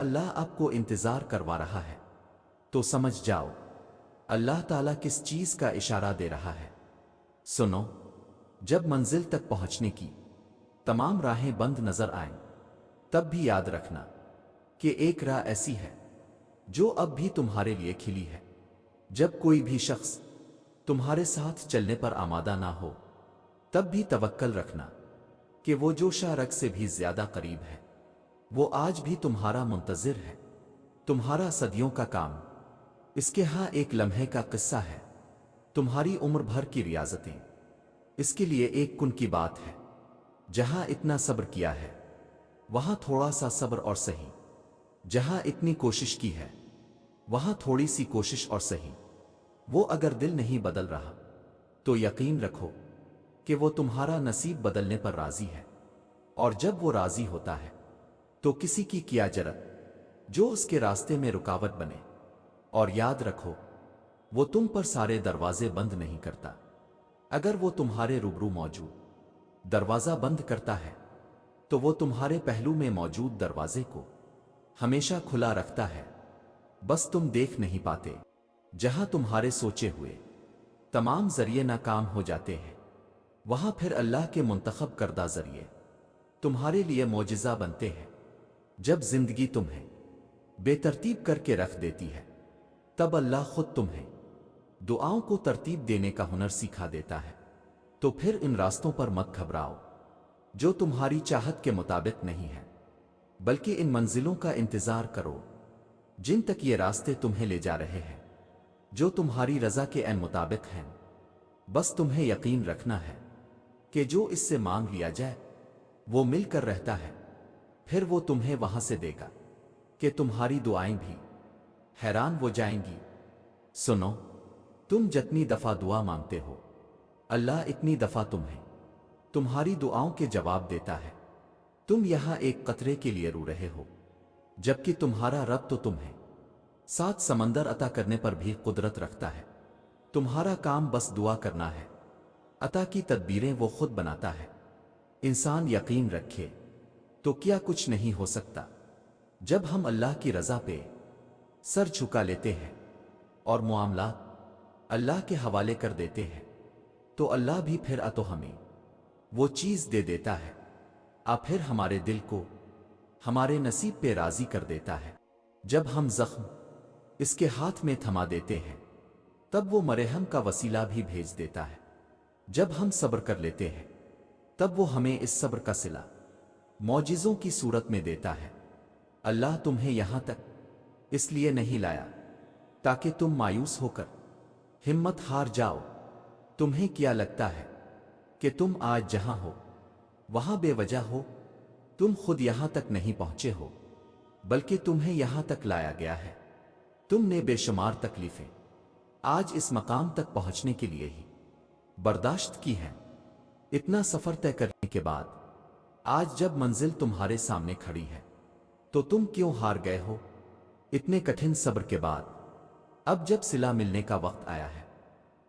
اللہ آپ کو انتظار کروا رہا ہے تو سمجھ جاؤ اللہ تعالیٰ کس چیز کا اشارہ دے رہا ہے۔ سنو، جب منزل تک پہنچنے کی تمام راہیں بند نظر آئیں تب بھی یاد رکھنا کہ ایک راہ ایسی ہے جو اب بھی تمہارے لیے کھلی ہے۔ جب کوئی بھی شخص تمہارے ساتھ چلنے پر آمادہ نہ ہو تب بھی توکل رکھنا کہ وہ جو شارک سے بھی زیادہ قریب ہے وہ آج بھی تمہارا منتظر ہے۔ تمہارا صدیوں کا کام، اس کے ہاں ایک لمحے کا قصہ ہے، تمہاری عمر بھر کی ریاضتیں اس کے لیے ایک کن کی بات ہے۔ جہاں اتنا صبر کیا ہے وہاں تھوڑا سا صبر اور سہی، جہاں اتنی کوشش کی ہے وہاں تھوڑی سی کوشش اور سہی۔ وہ اگر دل نہیں بدل رہا تو یقین رکھو کہ وہ تمہارا نصیب بدلنے پر راضی ہے، اور جب وہ راضی ہوتا ہے تو کسی کی کیا جرأت جو اس کے راستے میں رکاوٹ بنے۔ اور یاد رکھو وہ تم پر سارے دروازے بند نہیں کرتا، اگر وہ تمہارے روبرو موجود دروازہ بند کرتا ہے تو وہ تمہارے پہلو میں موجود دروازے کو ہمیشہ کھلا رکھتا ہے، بس تم دیکھ نہیں پاتے۔ جہاں تمہارے سوچے ہوئے تمام ذریعے ناکام ہو جاتے ہیں وہاں پھر اللہ کے منتخب کردہ ذریعے تمہارے لیے معجزہ بنتے ہیں۔ جب زندگی تمہیں بے ترتیب کر کے رکھ دیتی ہے تب اللہ خود تمہیں دعاؤں کو ترتیب دینے کا ہنر سکھا دیتا ہے۔ تو پھر ان راستوں پر مت گھبراؤ جو تمہاری چاہت کے مطابق نہیں ہے، بلکہ ان منزلوں کا انتظار کرو جن تک یہ راستے تمہیں لے جا رہے ہیں، جو تمہاری رضا کے عین مطابق ہیں۔ بس تمہیں یقین رکھنا ہے کہ جو اس سے مانگ لیا جائے وہ مل کر رہتا ہے، پھر وہ تمہیں وہاں سے دے گا کہ تمہاری دعائیں بھی حیران ہو جائیں گی۔ سنو، تم جتنی دفعہ دعا مانگتے ہو اللہ اتنی دفعہ تمہیں تمہاری دعاؤں کے جواب دیتا ہے۔ تم یہاں ایک قطرے کے لیے رو رہے ہو جبکہ تمہارا رب تو تمہیں 7 سمندر عطا کرنے پر بھی قدرت رکھتا ہے۔ تمہارا کام بس دعا کرنا ہے، عطا کی تدبیریں وہ خود بناتا ہے۔ انسان یقین رکھے تو کیا کچھ نہیں ہو سکتا۔ جب ہم اللہ کی رضا پہ سر جھکا لیتے ہیں اور معاملات اللہ کے حوالے کر دیتے ہیں تو اللہ بھی پھر تو ہمیں وہ چیز دے دیتا ہے، پھر ہمارے دل کو ہمارے نصیب پہ راضی کر دیتا ہے۔ جب ہم زخم اس کے ہاتھ میں تھما دیتے ہیں تب وہ مرہم کا وسیلہ بھی بھیج دیتا ہے۔ جب ہم صبر کر لیتے ہیں تب وہ ہمیں اس صبر کا صلہ معجزوں کی صورت میں دیتا ہے۔ اللہ تمہیں یہاں تک اس لیے نہیں لایا تاکہ تم مایوس ہو کر ہمت ہار جاؤ۔ تمہیں کیا لگتا ہے کہ تم آج جہاں ہو وہاں بے وجہ ہو؟ تم خود یہاں تک نہیں پہنچے ہو بلکہ تمہیں یہاں تک لایا گیا ہے۔ تم نے بے شمار تکلیفیں آج اس مقام تک پہنچنے کے لیے ہی برداشت کی ہیں۔ اتنا سفر طے کرنے کے بعد آج جب منزل تمہارے سامنے کھڑی ہے تو تم کیوں ہار گئے ہو؟ اتنے کٹھن صبر کے بعد اب جب صلہ ملنے کا وقت آیا ہے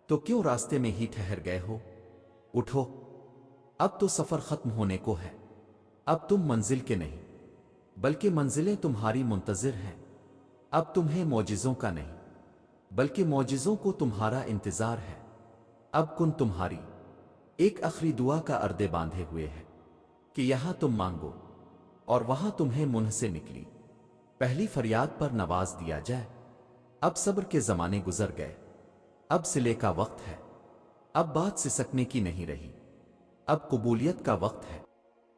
تو کیوں راستے میں ہی ٹھہر گئے ہو؟ اٹھو، اب تو سفر ختم ہونے کو ہے۔ اب تم منزل کے نہیں بلکہ منزلیں تمہاری منتظر ہیں۔ اب تمہیں معجزوں کا نہیں بلکہ معجزوں کو تمہارا انتظار ہے۔ اب کن تمہاری ایک آخری دعا کا اردے باندھے ہوئے ہے کہ یہاں تم مانگو اور وہاں تمہیں منہ سے نکلی پہلی فریاد پر نواز دیا جائے۔ اب صبر کے زمانے گزر گئے، اب صلے کا وقت ہے۔ اب بات سسکنے کی نہیں رہی، اب قبولیت کا وقت ہے۔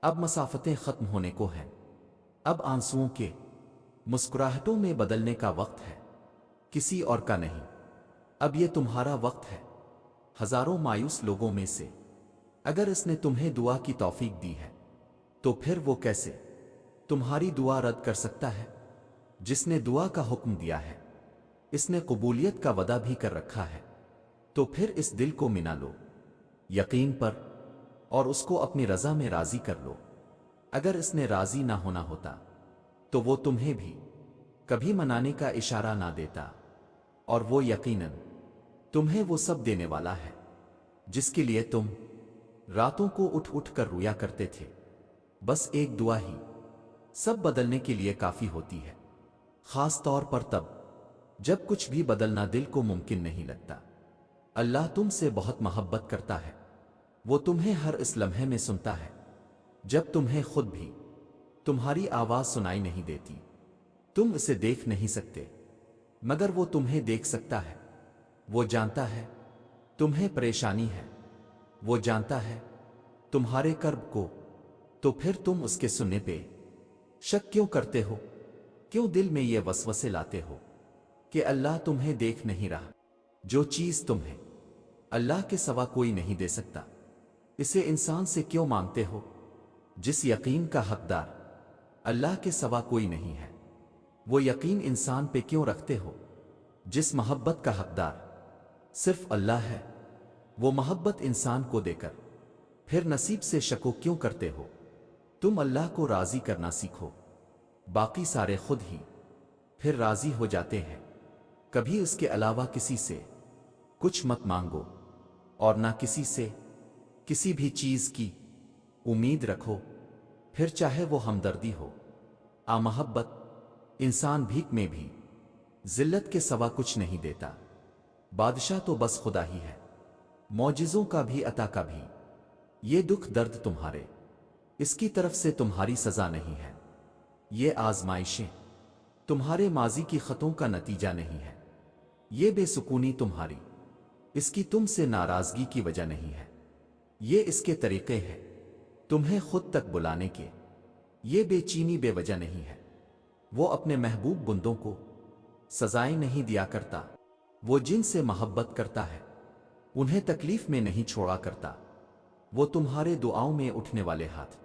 اب مسافتیں ختم ہونے کو ہیں، اب آنسوؤں کے مسکراہٹوں میں بدلنے کا وقت ہے، کسی اور کا نہیں۔ اب یہ تمہارا وقت ہے۔ ہزاروں مایوس لوگوں میں سے اگر اس نے تمہیں دعا کی توفیق دی ہے تو پھر وہ کیسے تمہاری دعا رد کر سکتا ہے؟ جس نے دعا کا حکم دیا ہے اس نے قبولیت کا وعدہ بھی کر رکھا ہے، تو پھر اس دل کو منا لو یقین پر اور اس کو اپنی رضا میں راضی کر لو۔ اگر اس نے راضی نہ ہونا ہوتا تو وہ تمہیں بھی کبھی منانے کا اشارہ نہ دیتا، اور وہ یقیناً تمہیں وہ سب دینے والا ہے جس کے لیے تم راتوں کو اٹھ اٹھ کر رویا کرتے تھے۔ بس ایک دعا ہی سب بدلنے کے لیے کافی ہوتی ہے۔ خاص طور پر تب جب کچھ بھی بدلنا دل کو ممکن نہیں لگتا۔ اللہ تم سے بہت محبت کرتا ہے، وہ تمہیں ہر اس لمحے میں سنتا ہے جب تمہیں خود بھی تمہاری آواز سنائی نہیں دیتی۔ تم اسے دیکھ نہیں سکتے مگر وہ تمہیں دیکھ سکتا ہے۔ وہ جانتا ہے تمہیں پریشانی ہے، وہ جانتا ہے تمہارے کرب کو، تو پھر تم اس کے سننے پہ شک کیوں کرتے ہو؟ کیوں دل میں یہ وسوسے لاتے ہو کہ اللہ تمہیں دیکھ نہیں رہا؟ جو چیز تمہیں اللہ کے سوا کوئی نہیں دے سکتا، اسے انسان سے کیوں مانگتے ہو؟ جس یقین کا حقدار اللہ کے سوا کوئی نہیں ہے، وہ یقین انسان پہ کیوں رکھتے ہو؟ جس محبت کا حقدار صرف اللہ ہے، وہ محبت انسان کو دے کر پھر نصیب سے شکو کیوں کرتے ہو؟ تم اللہ کو راضی کرنا سیکھو، باقی سارے خود ہی پھر راضی ہو جاتے ہیں۔ کبھی اس کے علاوہ کسی سے کچھ مت مانگو اور نہ کسی سے کسی بھی چیز کی امید رکھو، پھر چاہے وہ ہمدردی ہو۔ محبت انسان بھیک میں بھی ذلت کے سوا کچھ نہیں دیتا۔ بادشاہ تو بس خدا ہی ہے، معجزوں کا بھی عطا کا بھی۔ یہ دکھ درد تمہارے اس کی طرف سے تمہاری سزا نہیں ہے، یہ آزمائشیں تمہارے ماضی کی خطوں کا نتیجہ نہیں ہے، یہ بے سکونی تمہاری اس کی تم سے ناراضگی کی وجہ نہیں ہے، یہ اس کے طریقے ہیں تمہیں خود تک بلانے کے، یہ بے چینی بے وجہ نہیں ہے۔ وہ اپنے محبوب بندوں کو سزائیں نہیں دیا کرتا، وہ جن سے محبت کرتا ہے انہیں تکلیف میں نہیں چھوڑا کرتا۔ وہ تمہارے دعاؤں میں اٹھنے والے ہاتھ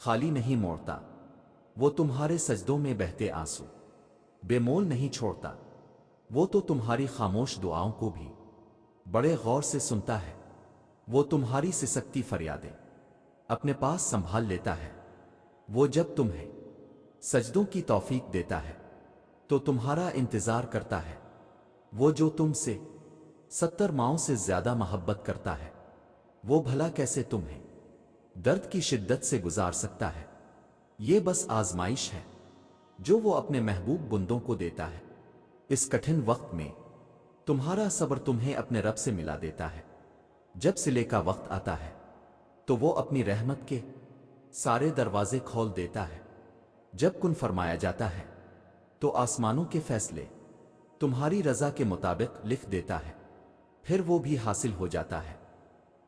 خالی نہیں موڑتا، وہ تمہارے سجدوں میں بہتے آنسو بے مول نہیں چھوڑتا، وہ تو تمہاری خاموش دعاؤں کو بھی بڑے غور سے سنتا ہے، وہ تمہاری سسکتی فریادیں اپنے پاس سنبھال لیتا ہے۔ وہ جب تمہیں سجدوں کی توفیق دیتا ہے تو تمہارا انتظار کرتا ہے، وہ جو تم سے 70 ماؤں سے زیادہ محبت کرتا ہے، وہ بھلا کیسے تمہیں درد کی شدت سے گزار سکتا ہے؟ یہ بس آزمائش ہے جو وہ اپنے محبوب بندوں کو دیتا ہے۔ اس کٹھن وقت میں تمہارا صبر تمہیں اپنے رب سے ملا دیتا ہے۔ جب صلے کا وقت آتا ہے تو وہ اپنی رحمت کے سارے دروازے کھول دیتا ہے۔ جب کن فرمایا جاتا ہے تو آسمانوں کے فیصلے تمہاری رضا کے مطابق لکھ دیتا ہے، پھر وہ بھی حاصل ہو جاتا ہے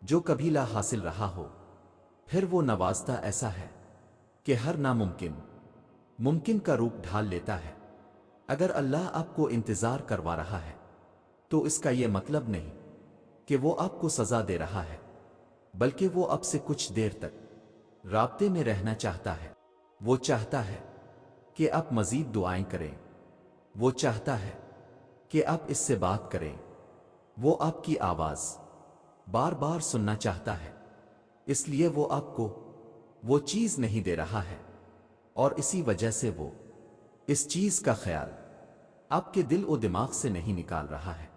جو کبھی لا حاصل رہا ہو۔ پھر وہ نوازتا ایسا ہے کہ ہر ناممکن ممکن کا روپ ڈھال لیتا ہے۔ اگر اللہ آپ کو انتظار کروا رہا ہے تو اس کا یہ مطلب نہیں کہ وہ آپ کو سزا دے رہا ہے، بلکہ وہ آپ سے کچھ دیر تک رابطے میں رہنا چاہتا ہے۔ وہ چاہتا ہے کہ آپ مزید دعائیں کریں، وہ چاہتا ہے کہ آپ اس سے بات کریں، وہ آپ کی آواز بار بار سننا چاہتا ہے، اس لیے وہ آپ کو وہ چیز نہیں دے رہا ہے، اور اسی وجہ سے وہ اس چیز کا خیال آپ کے دل و دماغ سے نہیں نکال رہا ہے۔